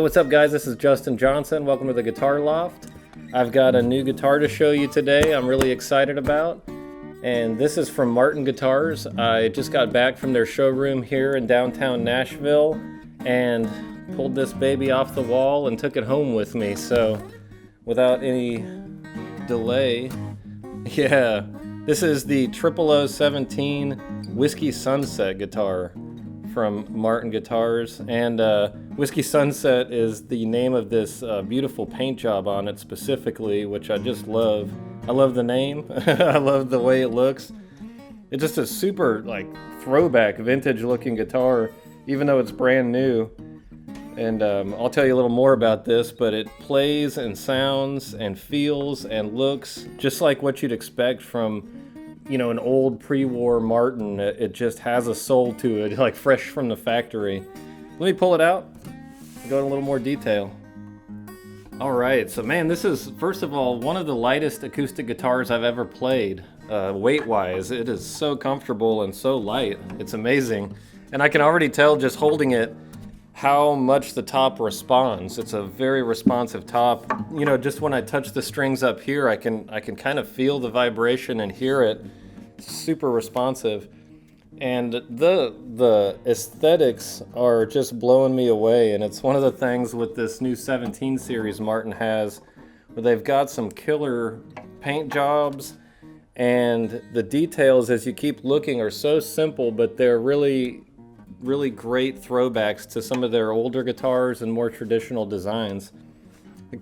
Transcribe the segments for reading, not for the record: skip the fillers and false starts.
Hey, what's up guys? This is Justin Johnson. Welcome to the Guitar Loft. I've got a new guitar to show you today I'm really excited about. And this is from Martin Guitars. I just got back from their showroom here in downtown Nashville and pulled this baby off the wall and took it home with me. So without any delay, yeah, this is the 00017 Whiskey Sunset guitar from Martin Guitars. And Whiskey Sunset is the name of this beautiful paint job on it specifically, which I just love. I love the name. I love the way it looks. It's just a super throwback vintage looking guitar, even though it's brand new. And I'll tell you a little more about this, but it plays and sounds and feels and looks just like what you'd expect from, an old pre-war Martin. It just has a soul to it, like fresh from the factory. Let me pull it out and go in a little more detail. All right, so man, this is, first of all, one of the lightest acoustic guitars I've ever played. Weight-wise, it is so comfortable and so light. It's amazing. And I can already tell just holding it how much the top responds. It's a very responsive top. Just when I touch the strings up here, I can kind of feel the vibration and hear it. It's super responsive. And the aesthetics are just blowing me away. And it's one of the things with this new 17 series Martin has, where they've got some killer paint jobs, and the details as you keep looking are so simple, but they're really great throwbacks to some of their older guitars and more traditional designs.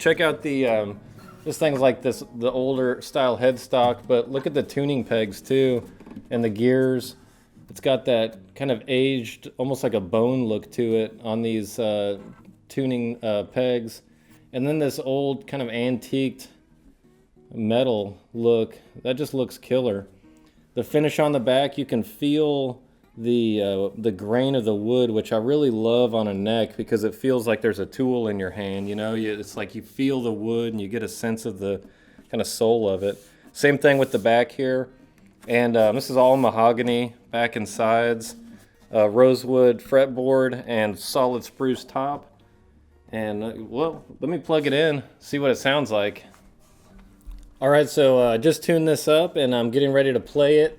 Check out the just things like this, the older style headstock, but look at the tuning pegs too, and the gears. It's got that kind of aged, almost like a bone look to it on these tuning pegs. And then this old kind of antiqued metal look, that just looks killer. The finish on the back, you can feel the grain of the wood, which I really love on a neck because it feels like there's a tool in your hand. It's like you feel the wood and you get a sense of the kind of soul of it. Same thing with the back here. And this is all mahogany, back and sides, rosewood fretboard, and solid spruce top. And well, let me plug it in, see what it sounds like. All right, so I just tuned this up and I'm getting ready to play it.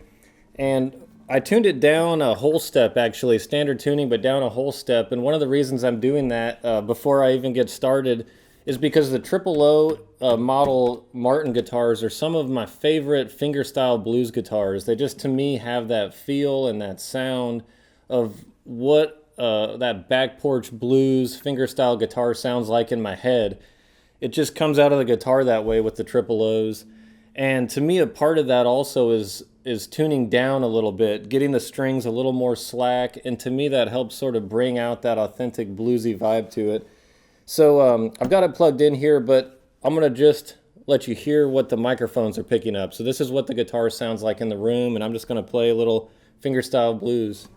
And I tuned it down a whole step, actually, standard tuning, but down a whole step. And one of the reasons I'm doing that before I even get started is because the 000 model Martin guitars are some of my favorite fingerstyle blues guitars. They just, to me, have that feel and that sound of what that back porch blues fingerstyle guitar sounds like in my head. It just comes out of the guitar that way with the 000s. And to me, a part of that also is tuning down a little bit, getting the strings a little more slack, and to me that helps sort of bring out that authentic bluesy vibe to it. So I've got it plugged in here, but I'm going to just let you hear what the microphones are picking up. So this is what the guitar sounds like in the room, and I'm just going to play a little fingerstyle blues.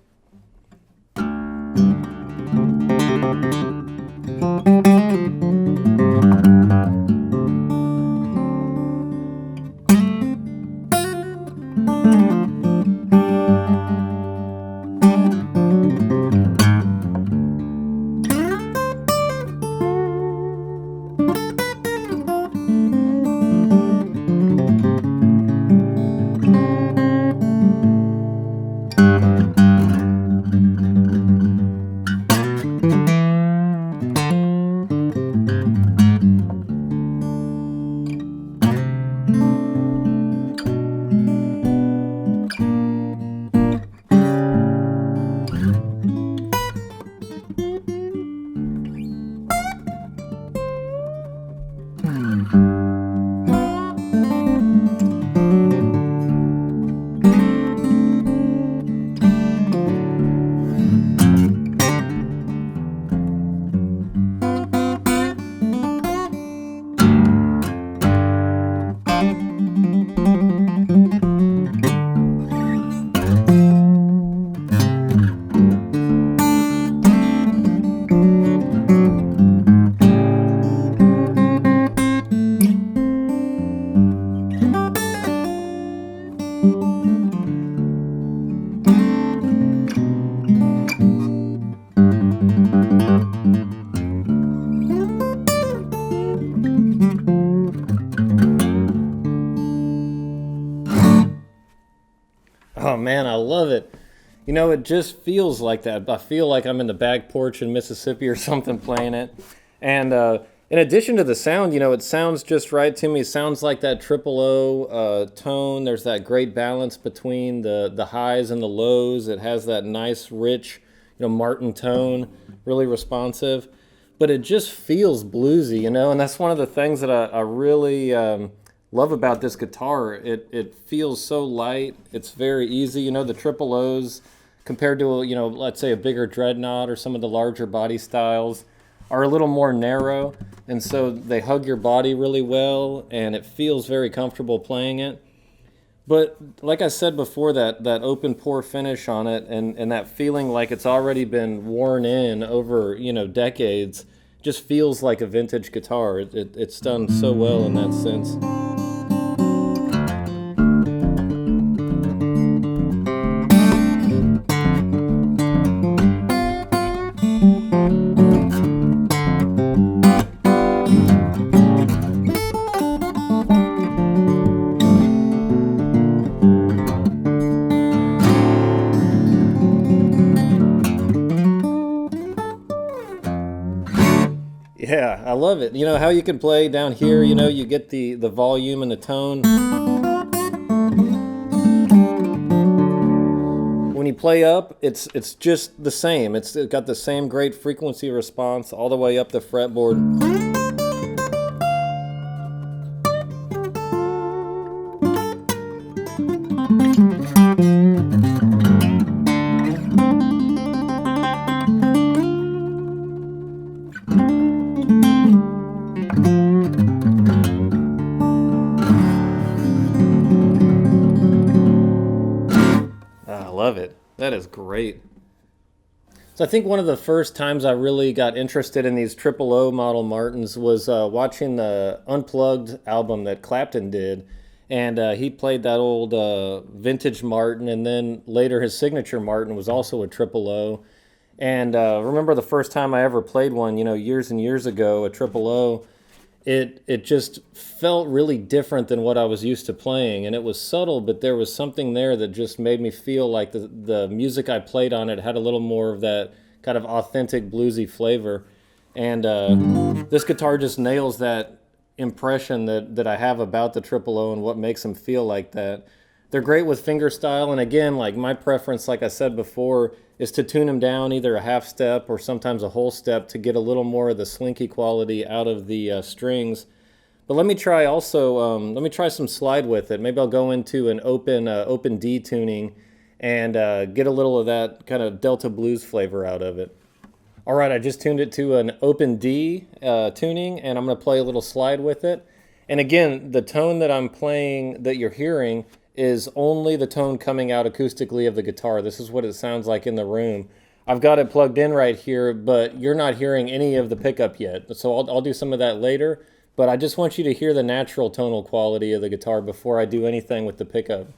Oh man, I love it. You know, it just feels like that. I feel like I'm in the back porch in Mississippi or something playing it. And in addition to the sound, you know, it sounds just right to me. It sounds like that triple O tone. There's that great balance between the highs and the lows. It has that nice, rich, Martin tone, really responsive. But it just feels bluesy, and that's one of the things that I really love about this guitar. It feels so light. It's very easy. The triple O's compared to, let's say a bigger Dreadnought or some of the larger body styles are a little more narrow, and so they hug your body really well, and it feels very comfortable playing it. But like I said before, that open pore finish on it, and that feeling like it's already been worn in over decades, just feels like a vintage guitar. It's done so well in that sense. Yeah, I love it. How you can play down here, you get the volume and the tone. When you play up, it's just the same. It's got the same great frequency response all the way up the fretboard. I love it. That is great. So I think one of the first times I really got interested in these triple O model Martins was watching the Unplugged album that Clapton did. And he played that old vintage Martin, and then later his signature Martin was also a triple O. And remember the first time I ever played one, years and years ago, a triple O, it just felt really different than what I was used to playing, and it was subtle, but there was something there that just made me feel like the music I played on it had a little more of that kind of authentic bluesy flavor. And this guitar just nails that impression that I have about the triple O and what makes them feel like that. They're great with fingerstyle, and again, like my preference, like I said before, is to tune them down either a half step or sometimes a whole step to get a little more of the slinky quality out of the strings. But let me try also, let me try some slide with it. Maybe I'll go into an open D tuning and get a little of that kind of Delta blues flavor out of it. All right, I just tuned it to an open D tuning, and I'm going to play a little slide with it. And again, the tone that I'm playing, that you're hearing, is only the tone coming out acoustically of the guitar. This is what it sounds like in the room. I've got it plugged in right here, but you're not hearing any of the pickup yet. So I'll do some of that later, but I just want you to hear the natural tonal quality of the guitar before I do anything with the pickup.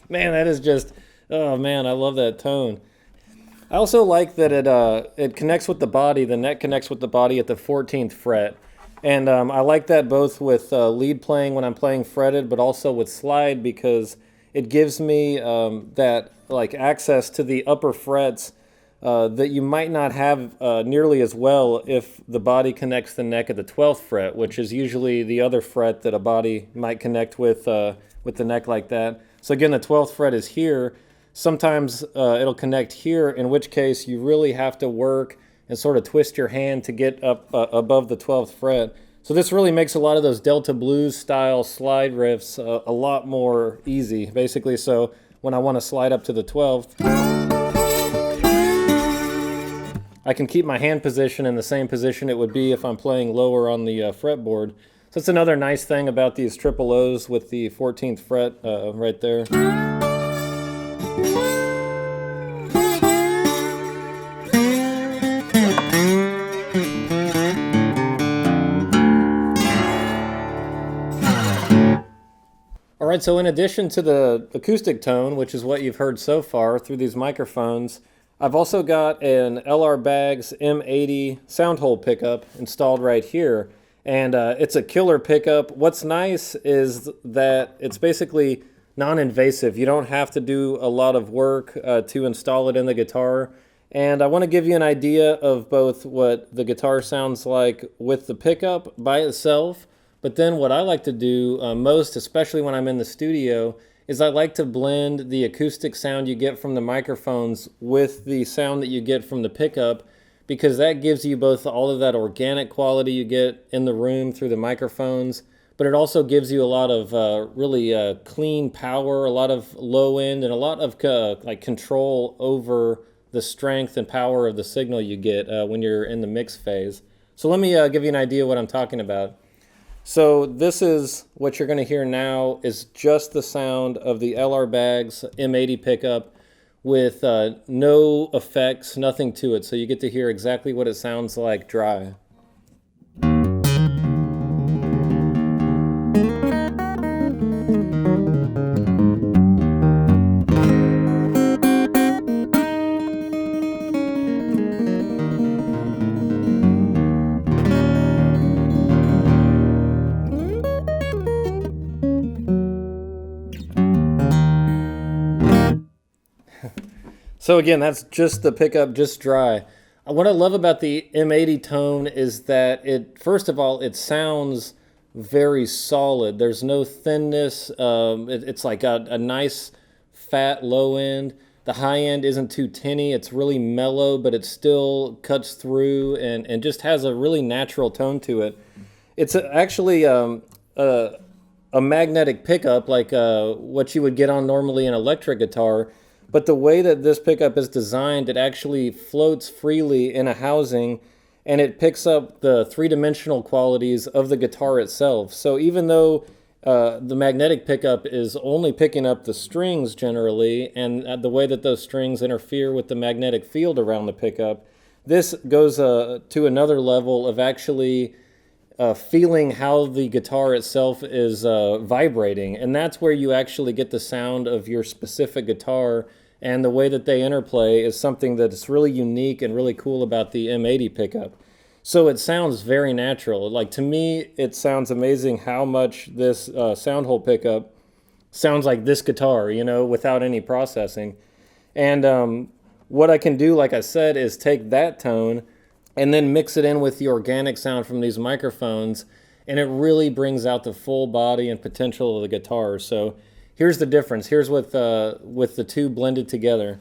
Man, that is just, oh man, I love that tone. I also like that it connects with the body. The neck connects with the body at the 14th fret. And I like that both with lead playing when I'm playing fretted, but also with slide, because it gives me that like access to the upper frets that you might not have nearly as well if the body connects the neck at the 12th fret, which is usually the other fret that a body might connect with the neck like that. So again, the 12th fret is here. Sometimes it'll connect here, in which case you really have to work and sort of twist your hand to get up above the 12th fret. So this really makes a lot of those Delta blues style slide riffs a lot more easy, basically. So when I want to slide up to the 12th, I can keep my hand position in the same position it would be if I'm playing lower on the fretboard. So that's another nice thing about these triple O's with the 14th fret right there. All right, so in addition to the acoustic tone, which is what you've heard so far through these microphones, I've also got an LR Baggs M80 soundhole pickup installed right here. And it's a killer pickup. What's nice is that it's basically non-invasive. You don't have to do a lot of work to install it in the guitar. And I want to give you an idea of both what the guitar sounds like with the pickup by itself, but then what I like to do most, especially when I'm in the studio, is I like to blend the acoustic sound you get from the microphones with the sound that you get from the pickup, because that gives you both all of that organic quality you get in the room through the microphones, but it also gives you a lot of really clean power, a lot of low end, and a lot of like control over the strength and power of the signal you get when you're in the mix phase. So let me give you an idea what I'm talking about. So this is what you're going to hear now is just the sound of the LR Baggs M80 pickup with no effects, nothing to it. So you get to hear exactly what it sounds like dry. So again, that's just the pickup, just dry. What I love about the M80 tone is that first of all, it sounds very solid. There's no thinness. It's like a nice fat low end. The high end isn't too tinny. It's really mellow, but it still cuts through and just has a really natural tone to it. It's actually a magnetic pickup like what you would get on normally an electric guitar. But the way that this pickup is designed, it actually floats freely in a housing, and it picks up the three-dimensional qualities of the guitar itself. So even though the magnetic pickup is only picking up the strings generally, and the way that those strings interfere with the magnetic field around the pickup, this goes to another level of actually feeling how the guitar itself is vibrating. And that's where you actually get the sound of your specific guitar, and the way that they interplay is something that's really unique and really cool about the M80 pickup. So it sounds very natural. Like, to me, it sounds amazing how much this soundhole pickup sounds like this guitar, you know, without any processing. And what I can do, like I said, is take that tone and then mix it in with the organic sound from these microphones, and it really brings out the full body and potential of the guitar. So here's the difference. Here's with the two blended together.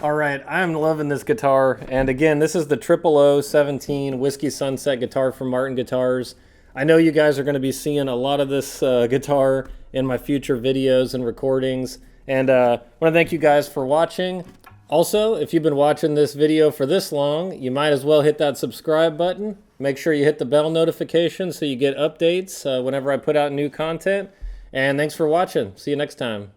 All right, I'm loving this guitar. And again, this is the 0017 Whiskey Sunset guitar from Martin Guitars. I know you guys are going to be seeing a lot of this guitar in my future videos and recordings. And I want to thank you guys for watching. Also, if you've been watching this video for this long, you might as well hit that subscribe button. Make sure you hit the bell notification so you get updates whenever I put out new content. And thanks for watching. See you next time.